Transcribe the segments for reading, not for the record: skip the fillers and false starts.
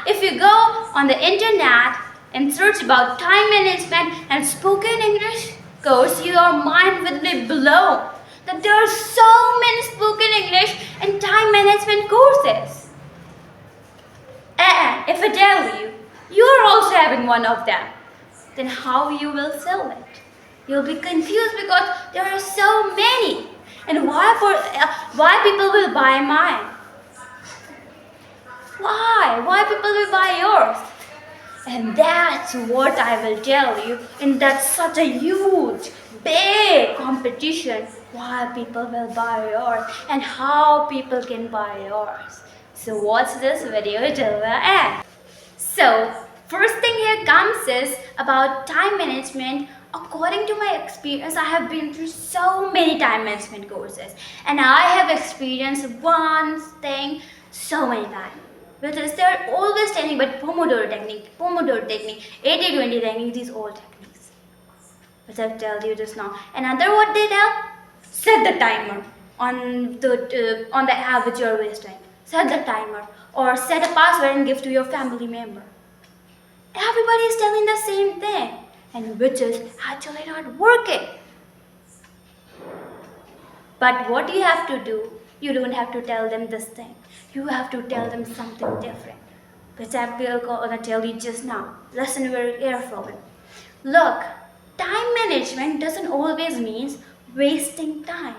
if you go on the internet and search about time management and spoken English course, your mind will be blown that there are so many spoken English and time management courses. And if I tell you, you're also having one of them, then how you will sell it? You'll be confused because there are so many. And why people will buy mine? Why people will buy yours? And that's what I will tell you. And that's such a huge, big competition. Why people will buy yours and how people can buy yours. So watch this video till the end. So first thing here comes is about time management. According to my experience, I have been through so many time management courses and I have experienced one thing so many times. Because they're always telling about Pomodoro technique, 80-20 technique, these all techniques. Which I've told you just now. Another what they tell? Set the timer on the app which you're wasting. Set the timer or set a password and give to your family member. Everybody is telling the same thing and which is actually not working. But what you have to do, you don't have to tell them this thing. You have to tell them something different. Which I'm gonna tell you just now. Listen very carefully. Look, time management doesn't always mean wasting time.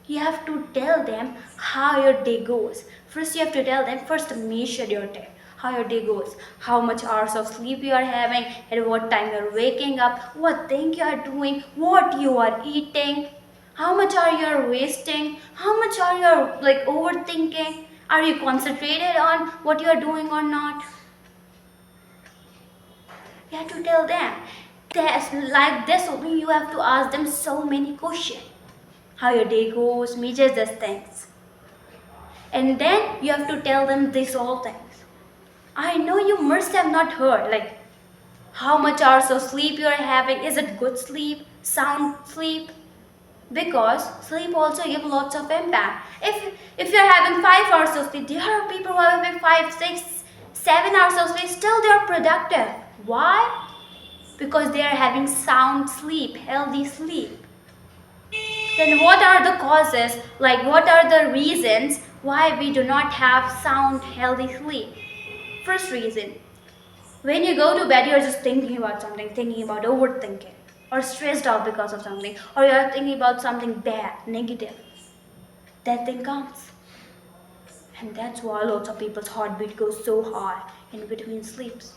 You have to tell them how your day goes. First, you have to tell them, first measure your day. How your day goes, how much hours of sleep you are having, at what time you are waking up, what thing you are doing, what you are eating, how much are you wasting, how much are you overthinking, are you concentrated on what you are doing or not. You have to tell them. Like this only you have to ask them so many questions. How your day goes, measure these things. And then you have to tell them these all things. I know you must have not heard how much hours of sleep you are having. Is it good sleep, sound sleep? Because sleep also gives lots of impact. If you're having 5 hours of sleep, there are people who are having 5, 6, 7 hours of sleep, still they are productive. Why? Because they are having sound sleep, healthy sleep. Then what are the causes, what are the reasons why we do not have sound, healthy sleep? First reason, when you go to bed, you're just thinking about something, thinking about overthinking, or stressed out because of something, or you're thinking about something bad, negative. That thing comes. And that's why lots of people's heartbeat goes so high in between sleeps.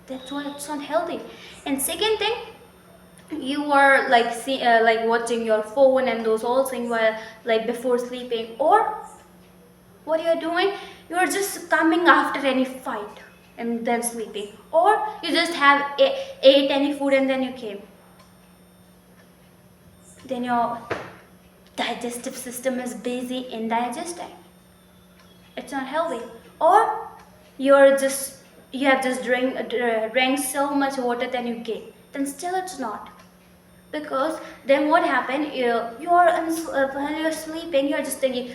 That's why it's not healthy. And second thing, you are watching your phone and those all things while before sleeping, or what you're doing, you're just coming after any fight and then sleeping, or you just have ate any food and then you came. Then your digestive system is busy in digesting. It's not healthy. Or you have just drank so much water than you came. Then still it's not. Because then what happened? When you're sleeping, you're just thinking,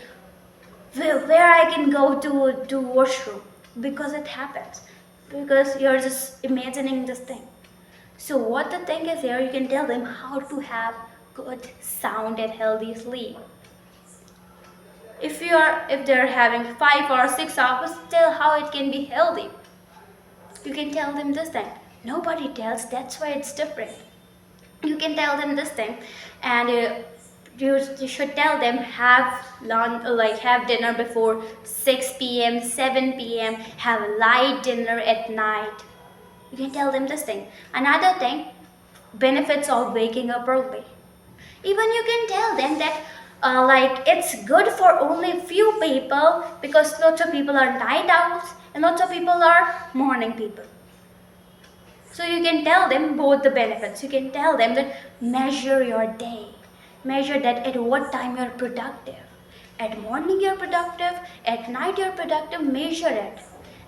where I can go to washroom, because it happens, because you're just imagining this thing. So what the thing is here, you can tell them how to have good, sound and healthy sleep. If they're having 5 or 6 hours, still how it can be healthy. You can tell them this thing. Nobody tells, that's why it's different. You can tell them this thing, and you should tell them have dinner before 6 p.m., 7 p.m., have a light dinner at night. You can tell them this thing. Another thing, benefits of waking up early. Even you can tell them that it's good for only few people, because lots of people are night owls and lots of people are morning people. So you can tell them both the benefits. You can tell them that measure your day. Measure that at what time you're productive. At morning you're productive, at night you're productive, measure it.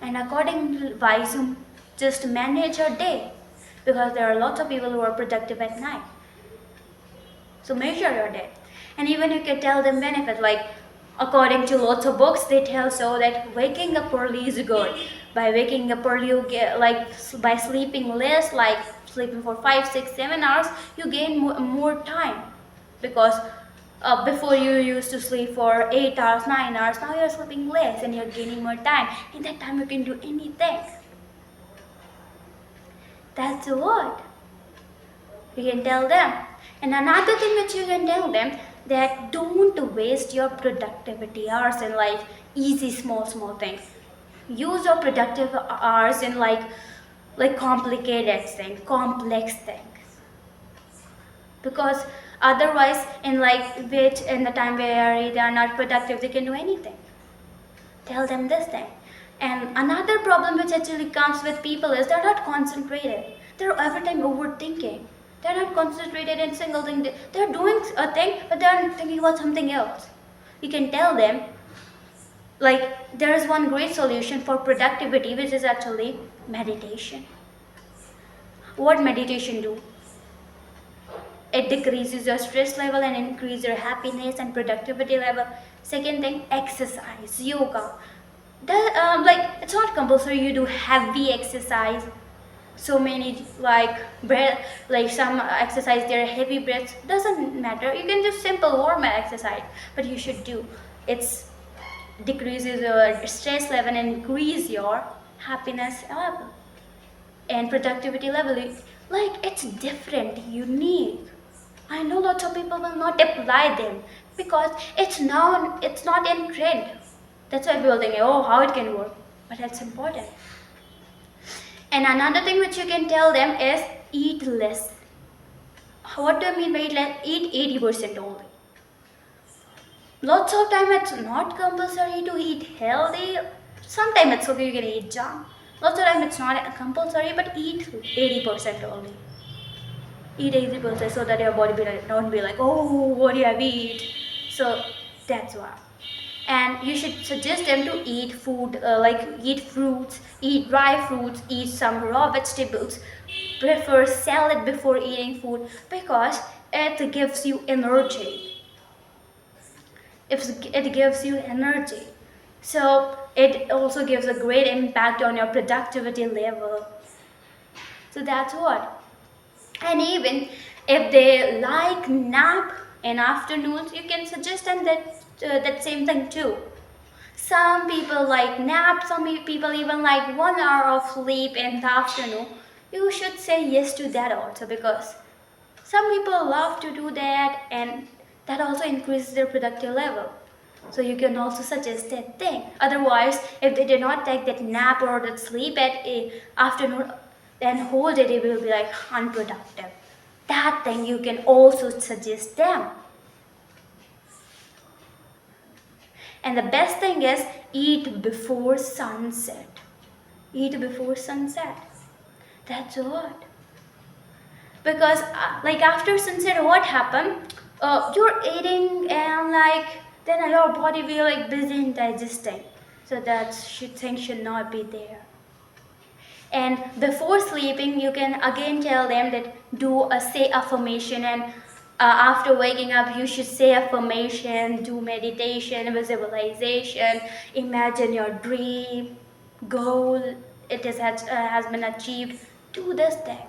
And accordingly, you just manage your day. Because there are lots of people who are productive at night. So measure your day. And even you can tell them benefits, According to lots of books, they tell so that waking up early is good. By waking up early, you get like by sleeping less, like sleeping for 5, 6, 7 hours, you gain more time because before you used to sleep for 8 hours, 9 hours. Now you're sleeping less and you're gaining more time. In that time, you can do anything. That's what you can tell them. And another thing which you can tell them, that don't waste your productivity hours in like easy small things. Use your productive hours in like complicated things, complex things. Because otherwise, in like which in the time where they are not productive, they can do anything. Tell them this thing. And another problem which actually comes with people is they're not concentrated. They're every time overthinking. They're not concentrated in single thing. They're doing a thing, but they're thinking about something else. You can tell them, like, there is one great solution for productivity, which is actually meditation. What meditation do? It decreases your stress level and increases your happiness and productivity level. Second thing, exercise, yoga. Like, it's not compulsory you do heavy exercise. So many like breath, like some exercise there heavy breaths, doesn't matter. You can do simple warm exercise, but you should do. It's decreases your stress level and increase your happiness level and productivity level. Like, it's different, unique. I know lots of people will not apply them because it's not in trend. That's why people think, oh, how it can work, but that's important. And another thing which you can tell them is eat less. What do I mean by eat less? Eat 80% only. Lots of time it's not compulsory to eat healthy. Sometimes it's okay, you can eat junk. Lots of time it's not compulsory, but eat 80% only. Eat 80% so that your body don't be like, oh, what do I eat? So that's why. And you should suggest them to eat food, like eat fruits, eat dry fruits, eat some raw vegetables, prefer salad before eating food because it gives you energy. It gives you energy. So it also gives a great impact on your productivity level. So that's what. And even if they like nap in afternoons, you can suggest them that same thing too. Some people like nap, some people even like 1 hour of sleep in the afternoon. You should say yes to that also because some people love to do that and that also increases their productive level. So you can also suggest that thing. Otherwise, if they do not take that nap or that sleep at afternoon, then whole day they will be like unproductive. That thing you can also suggest them. And the best thing is eat before sunset. Eat before sunset. That's what. Because like after sunset, what happened? You're eating and like then your body will like busy in digesting. So that thing should not be there. And before sleeping, you can again tell them that do a say affirmation and after waking up, you should say affirmation, do meditation, visualization, imagine your dream, goal, has been achieved. Do this thing.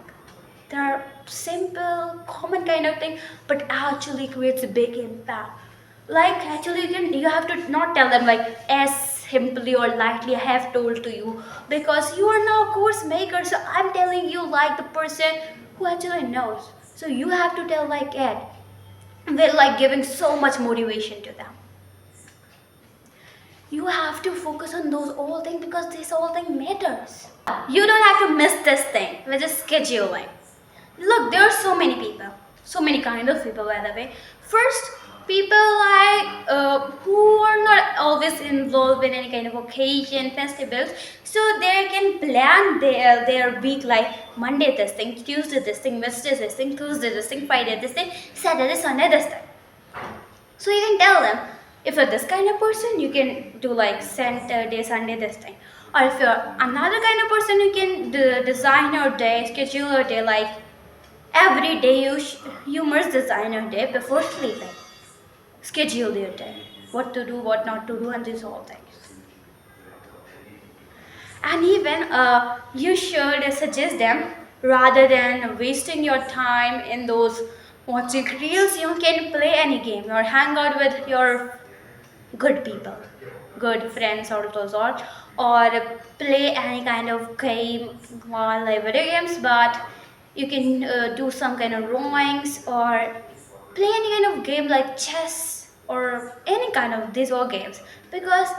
They are simple, common kind of thing, but actually creates a big impact. Like actually, you have to not tell them like as simply or lightly I have told to you because you are now a course maker. So I'm telling you like the person who actually knows. So you have to tell like it. We're like giving so much motivation to them. You have to focus on those all things because this all thing matters. You don't have to miss this thing, which is scheduling. Look, there are so many people, so many kind of people by the way. First, people like who are not always involved in any kind of occasion, festivals, so they can plan their week like Monday this thing, Tuesday this thing, Wednesday this thing, Thursday this thing, Friday this thing, Saturday, Sunday this thing. So you can tell them, if you're this kind of person, you can do like Saturday, Sunday this thing. Or if you're another kind of person, you can design your day, schedule your day like every day you must design your day before sleeping. Schedule your day. what to do, what not to do, and these all things. And even you should suggest them rather than wasting your time in those watching reels. You can play any game or hang out with your good people, good friends or those or play any kind of game, like video games, but you can do some kind of drawings or play any kind of game like chess or any kind of these all games, because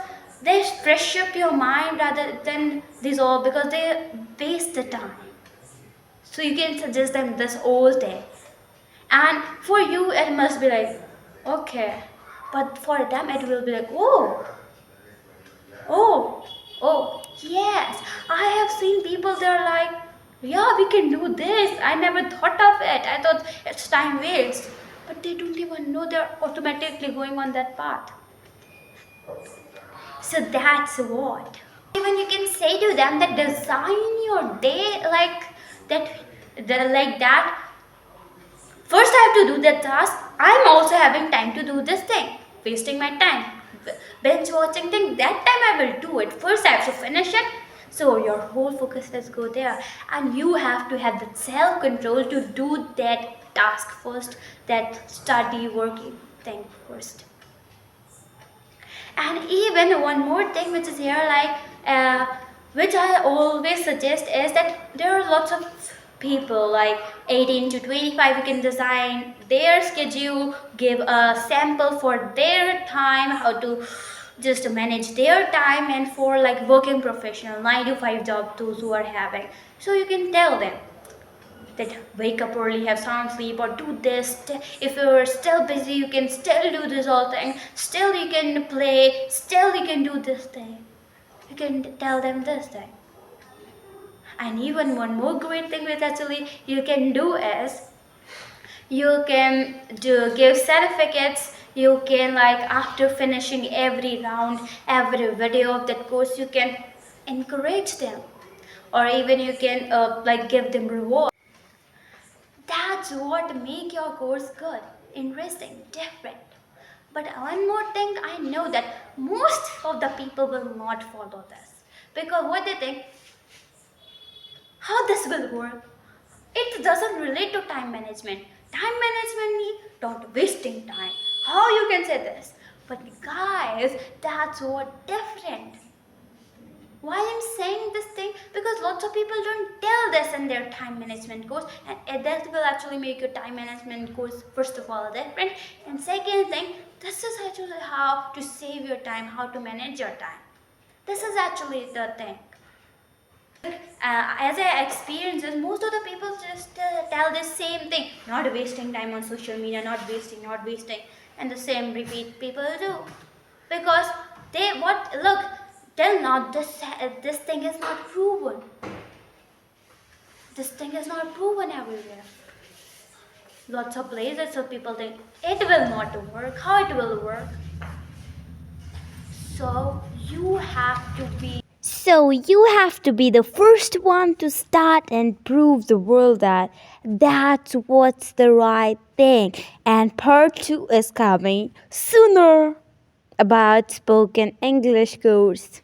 they fresh up your mind rather than these all, because they waste the time. So you can suggest them this all day, and for you it must be like okay, but for them it will be like oh, oh, yes. I have seen people, they're like, yeah, we can do this. I never thought of it. I thought it's time waste. But they don't even know they're automatically going on that path. So that's what. Even you can say to them that design your day like that, like that. First, I have to do that task. I'm also having time to do this thing, wasting my time. Binge watching thing, that time I will do it. First, I have to finish it. So, your whole focus has go there. And you have to have the self control to do that task first, that study, working thing first. And even one more thing which is here, like which I always suggest, is that there are lots of people like 18 to 25 who can design their schedule, give a sample for their time, how to just manage their time, and for like working professional 9 to 5 job, those who are having. So you can tell them that wake up early, have sound sleep, or do this. If you're still busy, you can still do this whole thing. Still, you can play. Still, you can do this thing. You can tell them this thing. And even one more great thing which actually you can do is you can do give certificates. You can, like, after finishing every round, every video of that course, you can encourage them, or even you can like give them reward. That's what make your course good, interesting, different. But one more thing, I know that most of the people will not follow this, because what they think, how this will work? It doesn't relate to time management. Time management means not wasting time. How you can say this? But guys, that's what different. Why I'm saying this thing? Because lots of people don't tell this in their time management course, and that will actually make your time management course first of all different. And second thing, this is actually how to save your time, how to manage your time. This is actually the thing. As I experience this, most of the people just tell the same thing: not wasting time on social media, not wasting, and the same repeat people do, because they what look till now this thing is not proven. This thing is not proven everywhere. Lots of places, so people think it will not work. How it will work? So you have to be. So you have to be the first one to start and prove the world that that's what's the right thing. And part 2 is coming sooner about spoken English course.